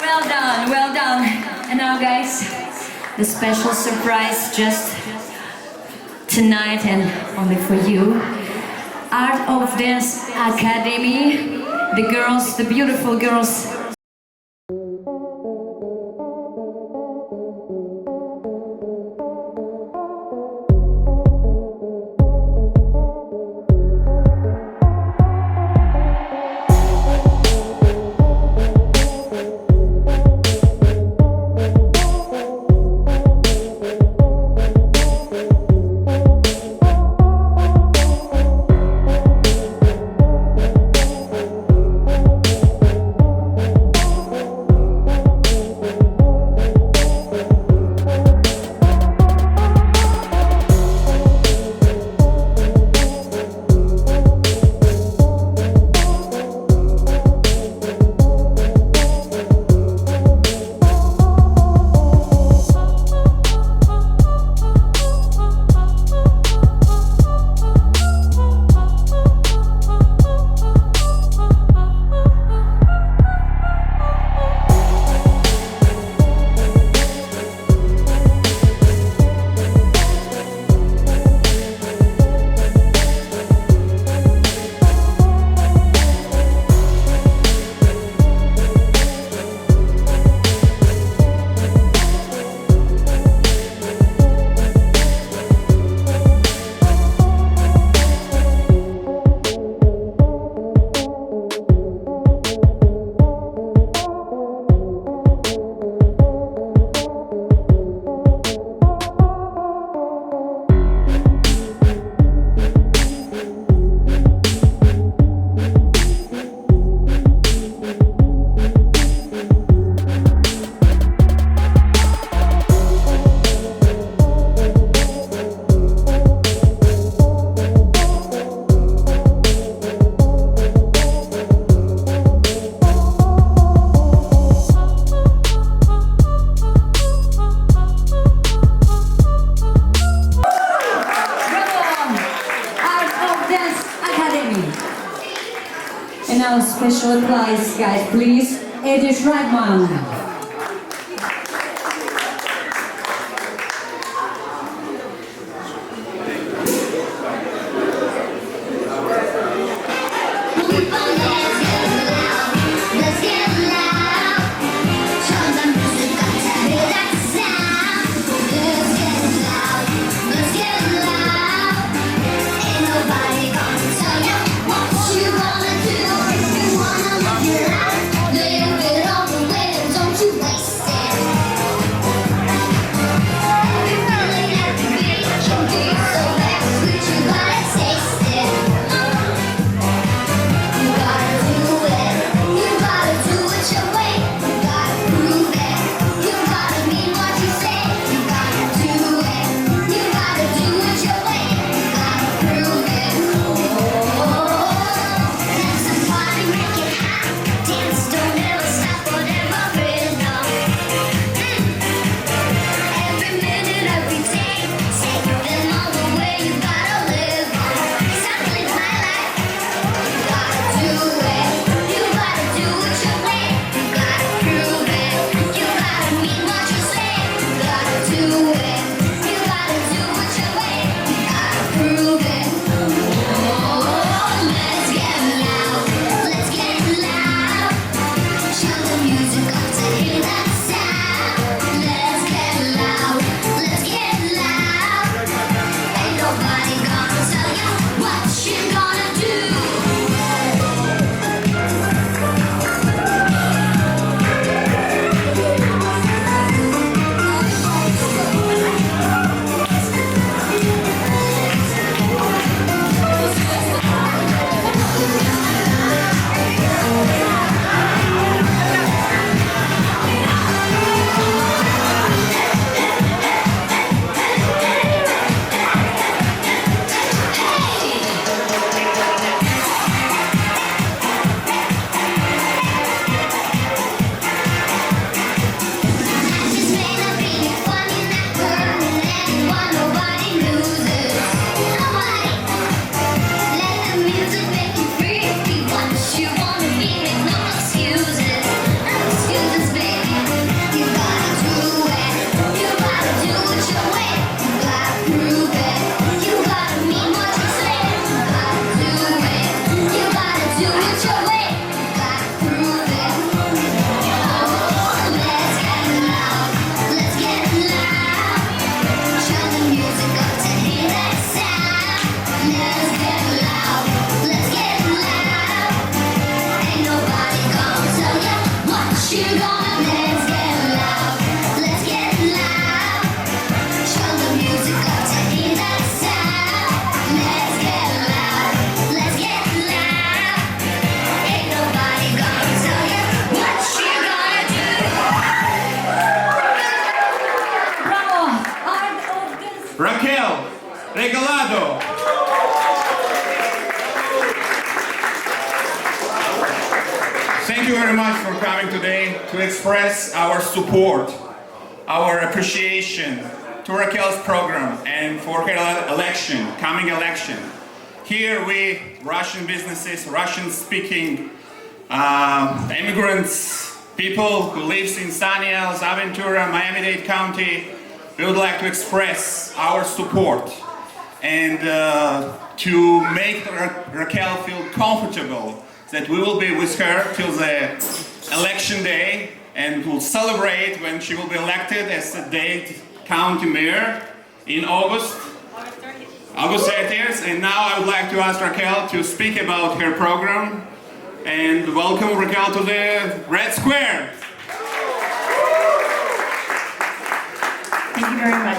Well done, well done. And now, guys, the special surprise just tonight and only for you. Art of Dance Academy. The girls, the beautiful girls. And now special applause, guys, please. Edith Ragman. to express our support, our appreciation to Raquel's program and for her election, coming election. Here we, Russian businesses, Russian-speaking immigrants, people who live in San Diego, Aventura, Miami-Dade County, we would like to express our support and to make Raquel feel comfortable that we will be with her till the election day and we'll celebrate when she will be elected as the Dade County Mayor in August 30th. And now I would like to ask Raquel to speak about her program and welcome Raquel to the Red Square. Thank you very much.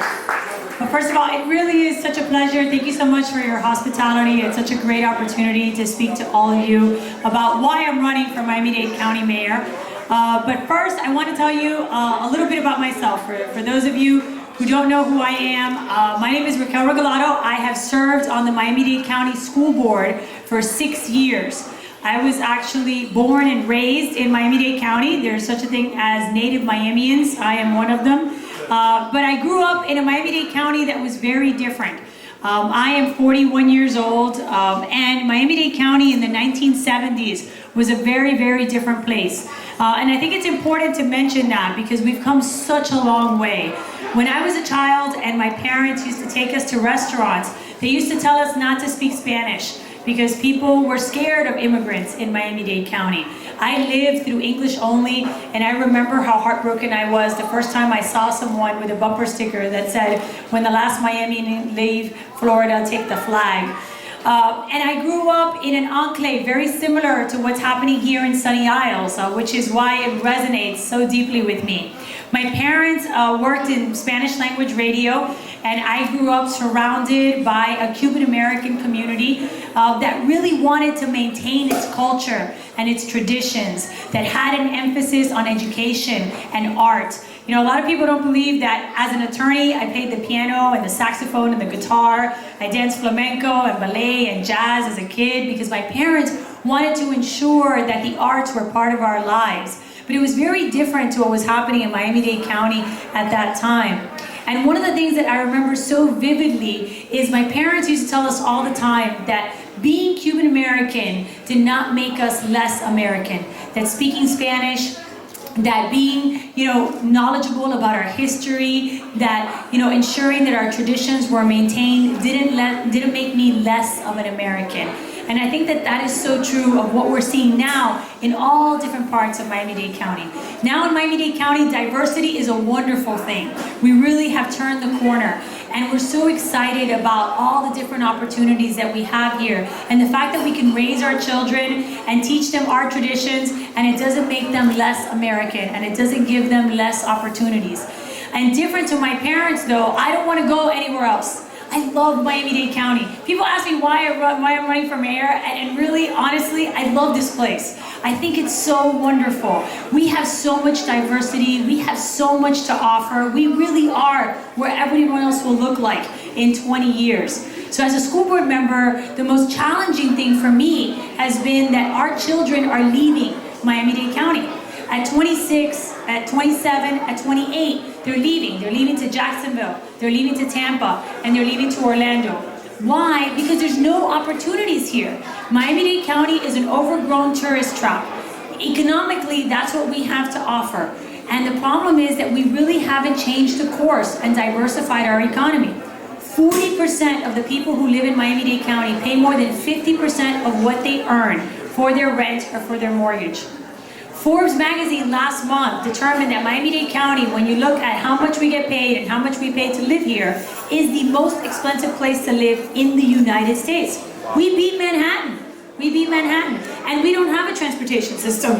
Well, first of all, it really is such a pleasure. Thank you so much for your hospitality. It's such a great opportunity to speak to all of you about why I'm running for Miami-Dade County Mayor. But first, I want to tell you a little bit about myself. For those of you who don't know who I am, my name is Raquel Regalado. I have served on the Miami-Dade County School Board for 6 years. I was actually born and raised in Miami-Dade County. There's such a thing as native Miamians. I am one of them. But I grew up in a Miami-Dade County that was very different. I am 41 years old, and Miami-Dade County in the 1970s was a very, very different place. And I think it's important to mention that because we've come such a long way. When I was a child and my parents used to take us to restaurants, they used to tell us not to speak Spanish because people were scared of immigrants in Miami-Dade County. I lived through English only, and I remember how heartbroken I was the first time I saw someone with a bumper sticker that said, "When the last Miami leave Florida, take the flag." And I grew up in an enclave very similar to what's happening here in Sunny Isles, which is why it resonates so deeply with me. My parents worked in Spanish language radio, and I grew up surrounded by a Cuban American community that really wanted to maintain its culture and its traditions, that had an emphasis on education and art. You know, a lot of people don't believe that as an attorney, I played the piano and the saxophone and the guitar. I danced flamenco and ballet and jazz as a kid because my parents wanted to ensure that the arts were part of our lives. But it was very different to what was happening in Miami-Dade County at that time. And one of the things that I remember so vividly is my parents used to tell us all the time that being Cuban American did not make us less American. That speaking Spanish, that being, knowledgeable about our history, that, ensuring that our traditions were maintained didn't make me less of an American. And I think that that is so true of what we're seeing now in all different parts of Miami-Dade County. Now in Miami-Dade County, diversity is a wonderful thing. We really have turned the corner. And we're so excited about all the different opportunities that we have here. And the fact that we can raise our children and teach them our traditions, and it doesn't make them less American, and it doesn't give them less opportunities. And different to my parents though, I don't want to go anywhere else. I love Miami-Dade County. People ask me why I'm running for mayor, and really, honestly, I love this place. I think it's so wonderful. We have so much diversity. We have so much to offer. We really are where everyone else will look like in 20 years. So as a school board member, the most challenging thing for me has been that our children are leaving Miami-Dade County. At 26, at 27, at 28, they're leaving. They're leaving to Jacksonville, they're leaving to Tampa, and they're leaving to Orlando. Why? Because there's no opportunities here. Miami-Dade County is an overgrown tourist trap. Economically, that's what we have to offer. And the problem is that we really haven't changed the course and diversified our economy. 40% of the people who live in Miami-Dade County pay more than 50% of what they earn for their rent or for their mortgage. Forbes magazine last month determined that Miami-Dade County, when you look at how much we get paid and how much we pay to live here, is the most expensive place to live in the United States. We beat Manhattan. We beat Manhattan. And we don't have a transportation system.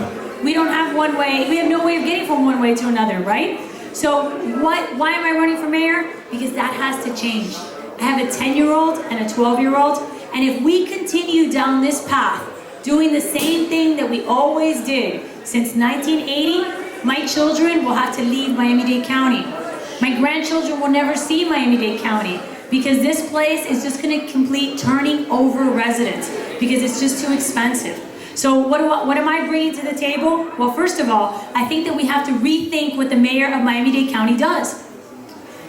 We don't have one way. We have no way of getting from one way to another, right? So why am I running for mayor? Because that has to change. I have a 10-year-old and a 12-year-old, and if we continue down this path, doing the same thing that we always did since 1980, my children will have to leave Miami-Dade County. My grandchildren will never see Miami-Dade County because this place is just going to complete turning over residents because it's just too expensive. So what am I bringing to the table? Well, first of all, I think that we have to rethink what the mayor of Miami-Dade County does.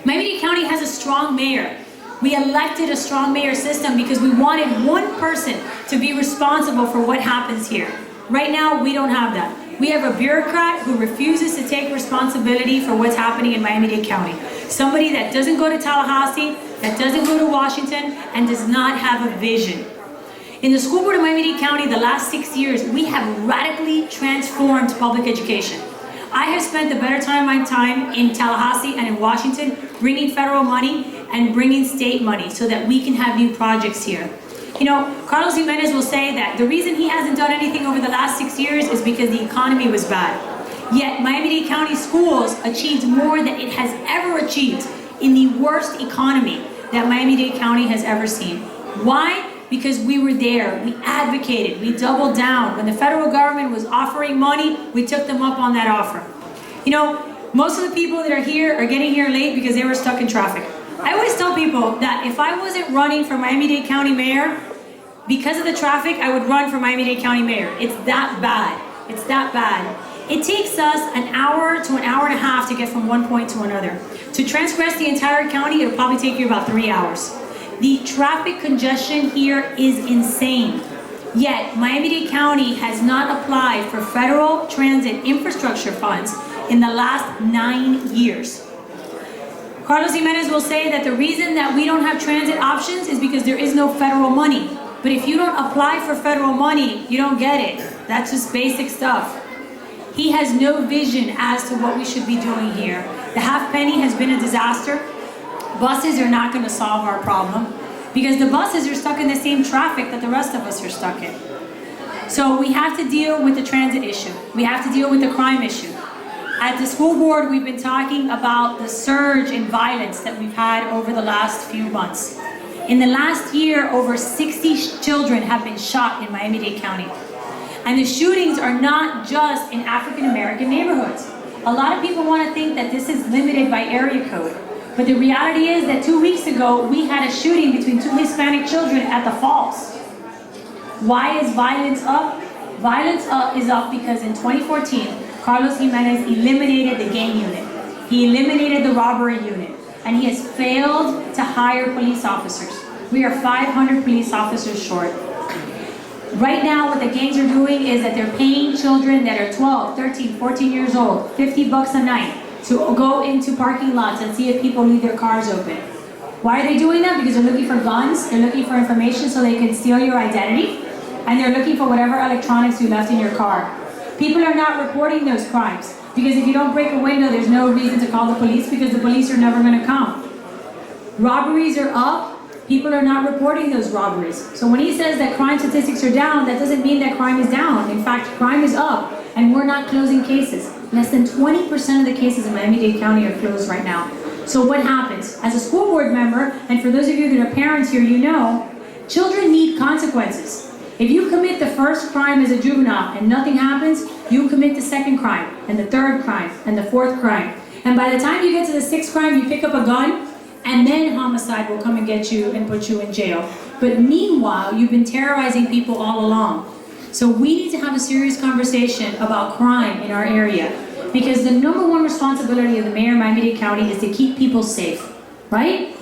Miami-Dade County has a strong mayor. We elected a strong mayor system because we wanted one person to be responsible for what happens here. Right now, we don't have that. We have a bureaucrat who refuses to take responsibility for what's happening in Miami-Dade County. Somebody that doesn't go to Tallahassee, that doesn't go to Washington, and does not have a vision. In the school board of Miami-Dade County, the last 6 years, we have radically transformed public education. I have spent the better time of my time in Tallahassee and in Washington bringing federal money and bringing state money so that we can have new projects here. You know, Carlos Jimenez will say that the reason he hasn't done anything over the last 6 years is because the economy was bad. Yet Miami-Dade County schools achieved more than it has ever achieved in the worst economy that Miami-Dade County has ever seen. Why? Because we were there, we advocated, we doubled down. When the federal government was offering money, we took them up on that offer. You know, most of the people that are here are getting here late because they were stuck in traffic. I always tell people that if I wasn't running for Miami-Dade County mayor, because of the traffic, I would run for Miami-Dade County mayor. It's that bad. It's that bad. It takes us an hour to an hour and a half to get from one point to another. To transgress the entire county, it'll probably take you about 3 hours. The traffic congestion here is insane. Yet, Miami-Dade County has not applied for federal transit infrastructure funds in the last 9 years. Carlos Jimenez will say that the reason that we don't have transit options is because there is no federal money. But if you don't apply for federal money, you don't get it. That's just basic stuff. He has no vision as to what we should be doing here. The half penny has been a disaster. Buses are not going to solve our problem because the buses are stuck in the same traffic that the rest of us are stuck in. So we have to deal with the transit issue. We have to deal with the crime issue. At the school board, we've been talking about the surge in violence that we've had over the last few months. In the last year, over 60 children have been shot in Miami-Dade County. And the shootings are not just in African-American neighborhoods. A lot of people want to think that this is limited by area code. But the reality is that 2 weeks ago, we had a shooting between 2 Hispanic children at the Falls. Why is violence up? Violence is up because in 2014, Carlos Jimenez eliminated the gang unit. He eliminated the robbery unit. And he has failed to hire police officers. We are 500 police officers short. Right now, what the gangs are doing is that they're paying children that are 12, 13, 14 years old, $50 a night to go into parking lots and see if people leave their cars open. Why are they doing that? Because they're looking for guns, they're looking for information so they can steal your identity, and they're looking for whatever electronics you left in your car. People are not reporting those crimes because if you don't break a window, there's no reason to call the police because the police are never going to come. Robberies are up. People are not reporting those robberies. So when he says that crime statistics are down, that doesn't mean that crime is down. In fact, crime is up, and we're not closing cases. Less than 20% of the cases in Miami-Dade County are closed right now. So what happens? As a school board member, and for those of you that are parents here, you know, children need consequences. If you commit the first crime as a juvenile and nothing happens, you commit the second crime, and the third crime, and the fourth crime. And by the time you get to the sixth crime, you pick up a gun, and then homicide will come and get you and put you in jail. But meanwhile, you've been terrorizing people all along. So we need to have a serious conversation about crime in our area. Because the #1 responsibility of the mayor of Miami-Dade County is to keep people safe, right?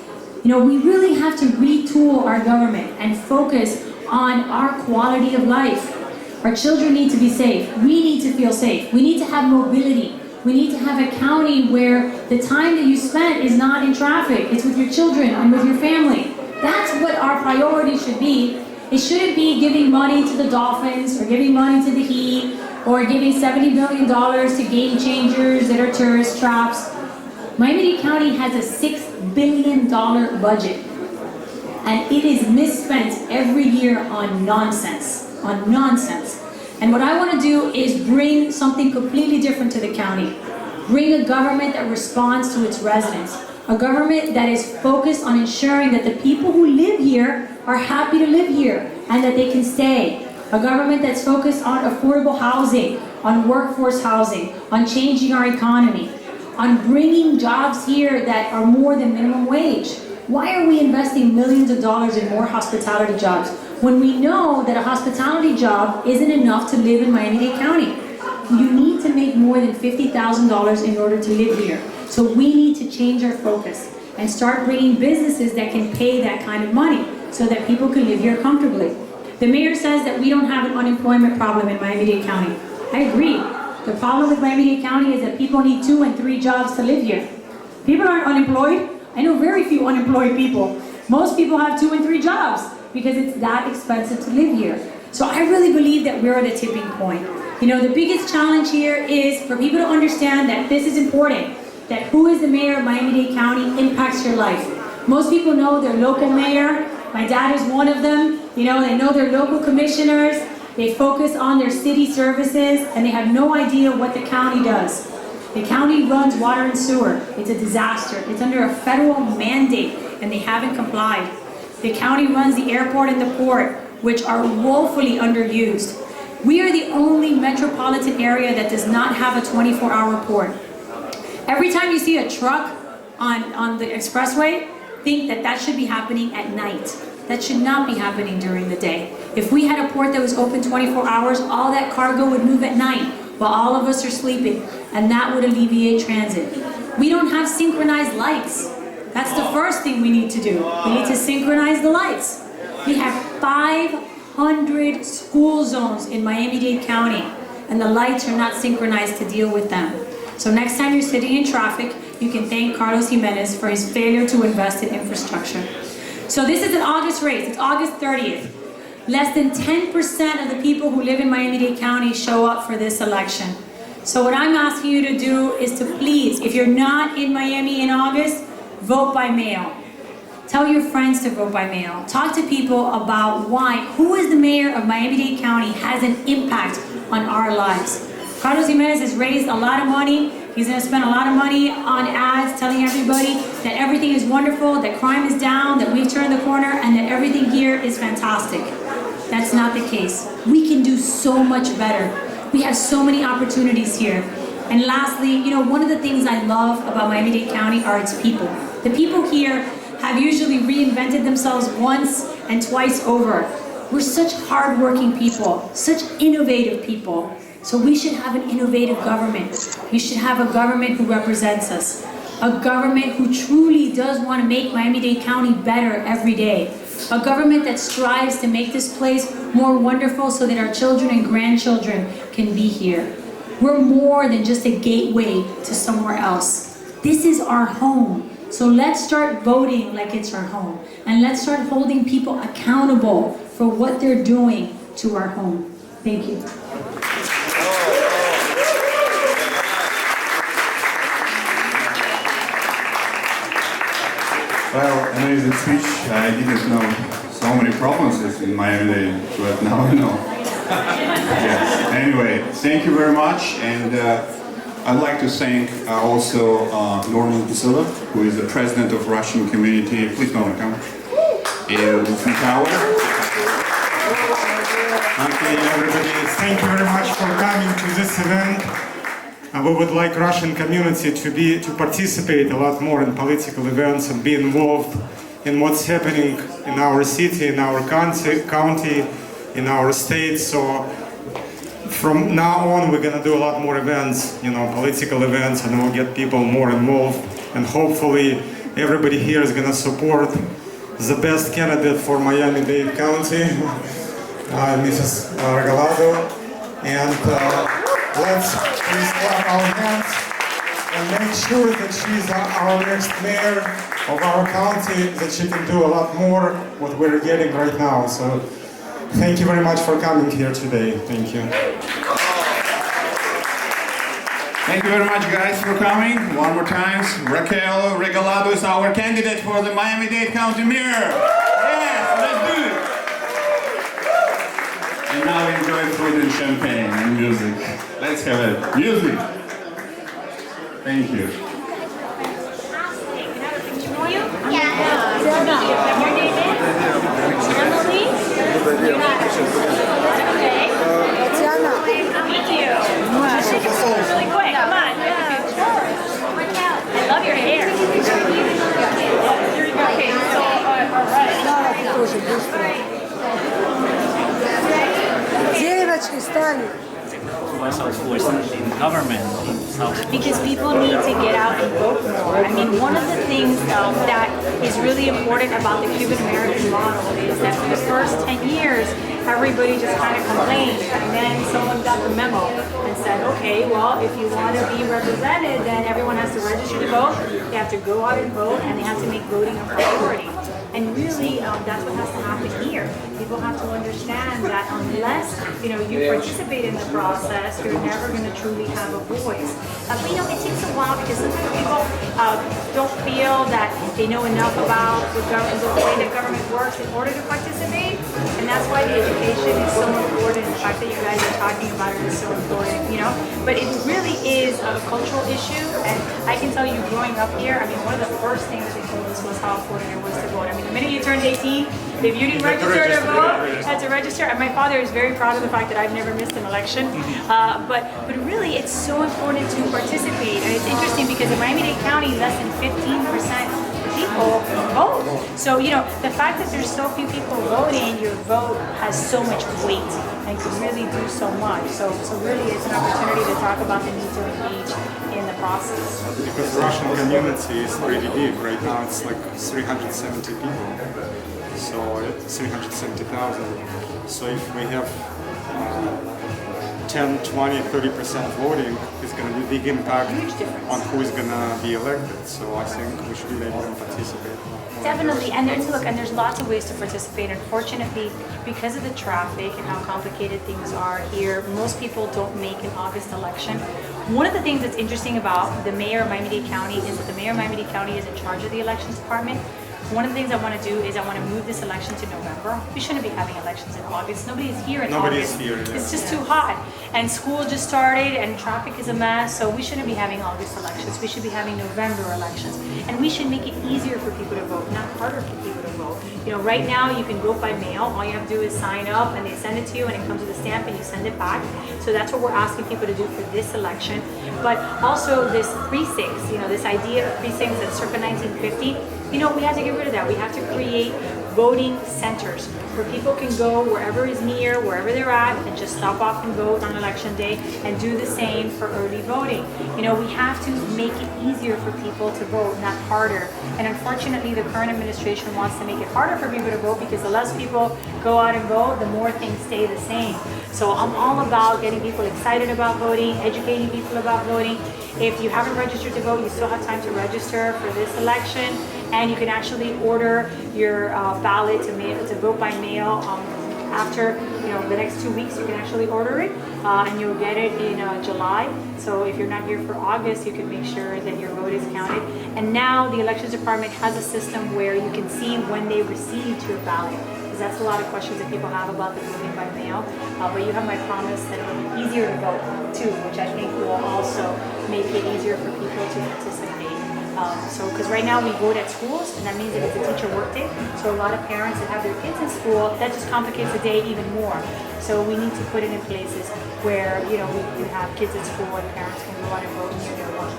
You know, we really have to retool our government and focus on our quality of life. Our children need to be safe. We need to feel safe. We need to have mobility. We need to have a county where the time that you spent is not in traffic. It's with your children and with your family. That's what our priority should be. It shouldn't be giving money to the Dolphins or giving money to the Heat or giving $70 billion to game changers that are tourist traps. Miami-Dade County has a $6 billion budget. And it is misspent every year on nonsense. And what I want to do is bring something completely different to the county. Bring a government that responds to its residents. A government that is focused on ensuring that the people who live here are happy to live here and that they can stay. A government that's focused on affordable housing, on workforce housing, on changing our economy, on bringing jobs here that are more than minimum wage. Why are we investing millions of dollars in more hospitality jobs? when we know that a hospitality job isn't enough to live in Miami-Dade County. You need to make more than $50,000 in order to live here. So we need to change our focus and start bringing businesses that can pay that kind of money so that people can live here comfortably. The mayor says that we don't have an unemployment problem in Miami-Dade County. I agree. The problem with Miami-Dade County is that people need 2 and 3 jobs to live here. People aren't unemployed. I know very few unemployed people. Most people have 2 and 3 jobs because it's that expensive to live here. So I really believe that we're at a tipping point. You know, the biggest challenge here is for people to understand that this is important, that who is the mayor of Miami-Dade County impacts your life. Most people know their local mayor. My dad is one of them. You know, they know their local commissioners. They focus on their city services, and they have no idea what the county does. The county runs water and sewer. It's a disaster. It's under a federal mandate, and they haven't complied. The county runs the airport and the port, which are woefully underused. We are the only metropolitan area that does not have a 24-hour port. Every time you see a truck on the expressway, think that that should be happening at night. That should not be happening during the day. If we had a port that was open 24 hours, all that cargo would move at night while all of us are sleeping, and that would alleviate transit. We don't have synchronized lights. That's the first thing we need to do. We need to synchronize the lights. We have 500 school zones in Miami-Dade County, and the lights are not synchronized to deal with them. So next time you're sitting in traffic, you can thank Carlos Jimenez for his failure to invest in infrastructure. So this is an August race. It's August 30th. Less than 10% of the people who live in Miami-Dade County show up for this election. So what I'm asking you to do is to please, if you're not in Miami in August, vote by mail. Tell your friends to vote by mail. Talk to people about who is the mayor of Miami-Dade County has an impact on our lives. Carlos Jimenez has raised a lot of money. He's going to spend a lot of money on ads telling everybody that everything is wonderful, that crime is down, that we've turned the corner, and that everything here is fantastic. That's not the case. We can do so much better. We have so many opportunities here. And lastly, you know, one of the things I love about Miami-Dade County are its people. The people here have usually reinvented themselves once and twice over. We're such hardworking people, such innovative people. So we should have an innovative government. We should have a government who represents us. A government who truly does want to make Miami-Dade County better every day. A government that strives to make this place more wonderful so that our children and grandchildren can be here. We're more than just a gateway to somewhere else. This is our home. So let's start voting like it's our home. And let's start holding people accountable for what they're doing to our home. Thank you. Well, amazing speech. I didn't know so many provinces in Miami-Dade, but now I know. Yes. Anyway, thank you very much, and I'd like to thank also Norman Vasila, who is the president of Russian community. Please, Norman, come. In Tower. Okay, everybody, thank you very much for coming to this event. We would like Russian community to participate a lot more in political events and be involved in what's happening in our city, in our county, in our state. So from now on, we're going to do a lot more events, you know, political events, and we'll get people more involved. And hopefully, everybody here is going to support the best candidate for Miami-Dade County, Mrs. Regalado. And let's please clap our hands and make sure that she's our next mayor of our county, that she can do a lot more what we're getting right now. So thank you very much for coming here today. Thank you. Thank you very much, guys, for coming. One more time, Raquel Regalado is our candidate for the Miami-Dade County Mayor. Yes, let's do it. And now enjoy food and champagne and music. Let's have it. Music. Thank you. Really quick, come on. I love your hair. Okay, so, all right. estranho. Was our voice in government in South Because people need to get out and vote more. I mean, one of the things that is really important about the Cuban American model is that for the first 10 years, everybody just kind of complained, and then someone got the memo and said, okay, well, if you want to be represented, then everyone has to register to vote, they have to go out and vote, and they have to make voting a priority. And really, that's what has to happen here. People have to understand that unless you participate in the process, you're never going to truly have a voice. But it takes a while because sometimes people don't feel that they know enough about the way the government works in order to participate. And that's why the education is so important. The fact that you guys are talking about it is so important, But it really is a cultural issue. And I can tell you, growing up here, I mean, one of the first things they told us was how important it was to vote. I mean, the minute you turned 18, if you didn't register to vote, you had to register. And my father is very proud of the fact that I've never missed an election. But really, it's so important to participate. And it's interesting because in Miami-Dade County, less than 15% people vote. So, the fact that there's so few people voting, your vote has so much weight and can really do so much. So really, it's an opportunity to talk about the need to engage in the process. Because the Russian community is pretty big. Right now it's like 370 people. So 370,000. So if we have 10, 20, 30% voting, it's going to be a big impact on who is going to be elected. So I think we should be able to participate. Definitely, and there's lots of ways to participate. Unfortunately, because of the traffic and how complicated things are here, most people don't make an August election. One of the things that's interesting about the mayor of Miami-Dade County is that the mayor of Miami-Dade County is in charge of the elections department. One of the things I want to do is I want to move this election to November. We shouldn't be having elections in August. Nobody is here in August. Here, yeah. It's just too hot. And school just started and traffic is a mess. So we shouldn't be having August elections. We should be having November elections. And we should make it easier for people to vote, not harder for people to vote. Right now you can vote by mail. All you have to do is sign up and they send it to you and it comes with a stamp and you send it back. So that's what we're asking people to do for this election. But also this precincts, this idea of precincts that's circa 1950, we have to get rid of that. We have to create voting centers where people can go wherever is near, wherever they're at, and just stop off and vote on election day and do the same for early voting. We have to make it easier for people to vote, not harder. And unfortunately, the current administration wants to make it harder for people to vote because the less people go out and vote, the more things stay the same. So I'm all about getting people excited about voting, educating people about voting. If you haven't registered to vote, you still have time to register for this election, and you can actually order your ballot to vote by mail after the next 2 weeks. You can actually order it, and you'll get it in July. So if you're not here for August, you can make sure that your vote is counted. And now the elections department has a system where you can see when they received your ballot. Because that's a lot of questions that people have about the voting by mail. But you have my promise that it'll be easier to vote too, which I think will also make it easier for people to participate. Because right now we vote at schools, and that means that it's a teacher work day. So a lot of parents that have their kids in school, that just complicates the day even more. So we need to put it in places where we can have kids at school and parents can go out and vote near their work.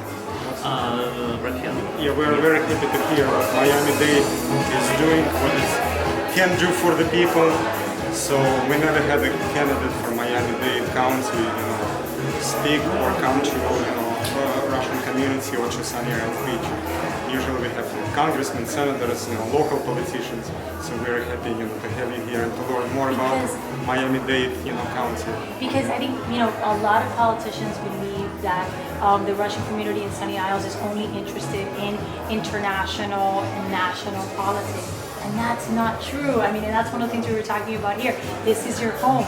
Raquel. Yeah, we're very happy to hear what Miami-Dade is doing, what it can do for the people. So we never had a candidate for Miami-Dade County, speak or come to Russian community or to Sunny Isles Beach. Usually we have congressmen, senators, local politicians. So we're happy, to have you here and to learn more about Miami-Dade, County. Because I think, a lot of politicians believe that the Russian community in Sunny Isles is only interested in international and national politics. And that's not true. I mean, and that's one of the things we were talking about here. This is your home.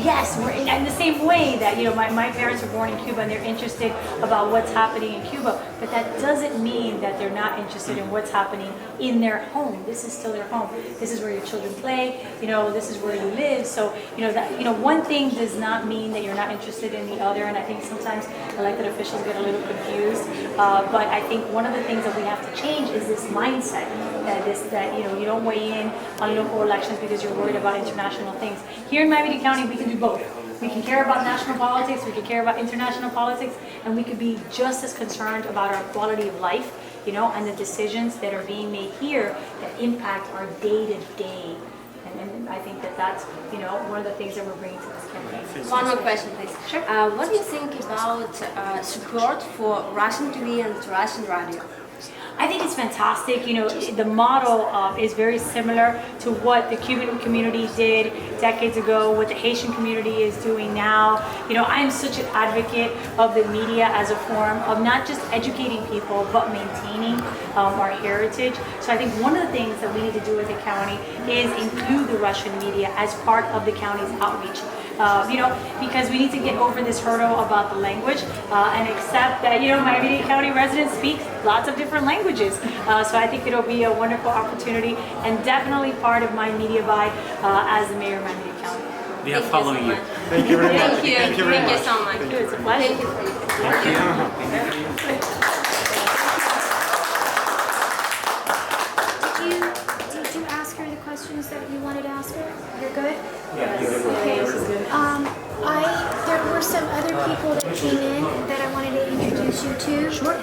Yes, we're in the same way that, my parents were born in Cuba and they're interested about what's happening in Cuba, but that doesn't mean that they're not interested in what's happening in their home. This is still their home. This is where your children play, this is where you live. So, one thing does not mean that you're not interested in the other, and I think sometimes elected officials get a little confused, but I think one of the things that we have to change is this mindset that you don't weigh in on local elections because you're worried about international things. Here in Miami-Dade County, we can do both. We can care about national politics, we can care about international politics, and we could be just as concerned about our quality of life, and the decisions that are being made here that impact our day-to-day. And I think that that's, you know, one of the things that we're bringing to this campaign. One more question, please. Sure. What do you think about support for Russian TV and Russian radio? I think it's fantastic. You know, the model is very similar to what the Cuban community did decades ago, what the Haitian community is doing now. You know, I'm such an advocate of the media as a form of not just educating people, but maintaining our heritage. So I think one of the things that we need to do as a county is include the Russian media as part of the county's outreach. You know, because we need to get over this hurdle about the language and accept that, you know, Miami-Dade County residents speak lots of different languages. So I think it'll be a wonderful opportunity and definitely part of my media buy as the mayor of Miami-Dade County. We are following you. Thank you very much. Thank you. Thank you very Thank you much. so much. It's a pleasure. Thank you. Did you ask her the questions that you wanted to ask her? You're good? There were some other people that came in that I wanted to introduce you to. Sure.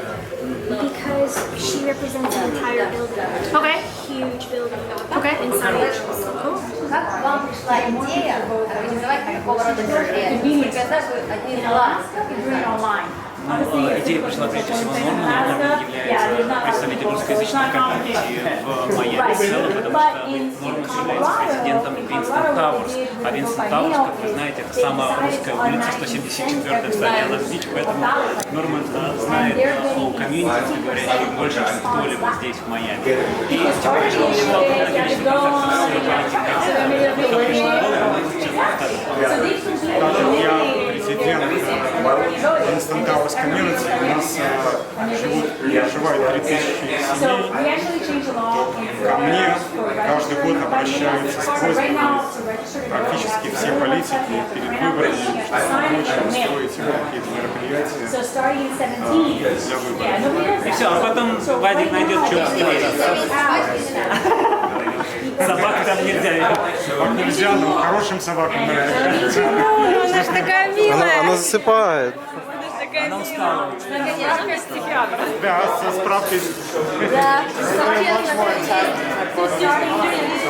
Because she represents an entire building. Okay. Huge building. Okay. Inside. Как вам пришла идея организовать такого рода мероприятие? Когда вы одни Online. Идея пришла прежде всего Норману, Норман является представителем русскоязычной комьюнити в Майами в целом, потому что Норман является президентом Винстон Тауэрс, а Винстон Тауэрс, как вы знаете, это самая русская улица, 174-я в стадии Лонг-Бич, поэтому Норман знает о комьюнити, говорящих больше, чем кто-либо здесь в Майами. И тем более, что он имел личный контакт с политикой, как пришла в голову, он сейчас Также я президент Winston Towers Community. У нас проживает 3000 семей. Ко мне каждый год обращаются с просьбой практически все политики перед выборами, чтобы помочь им устроить какие-то мероприятия для выборов. И все, а потом Вадик найдет, что сделать. Собак там нельзя. Собак нельзя, но хорошим собакам нравится. Она же такая милая. Она засыпает. Она устала. Да, со справкой. Да.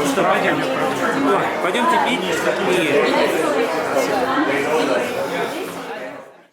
Что, пойдемте пить? И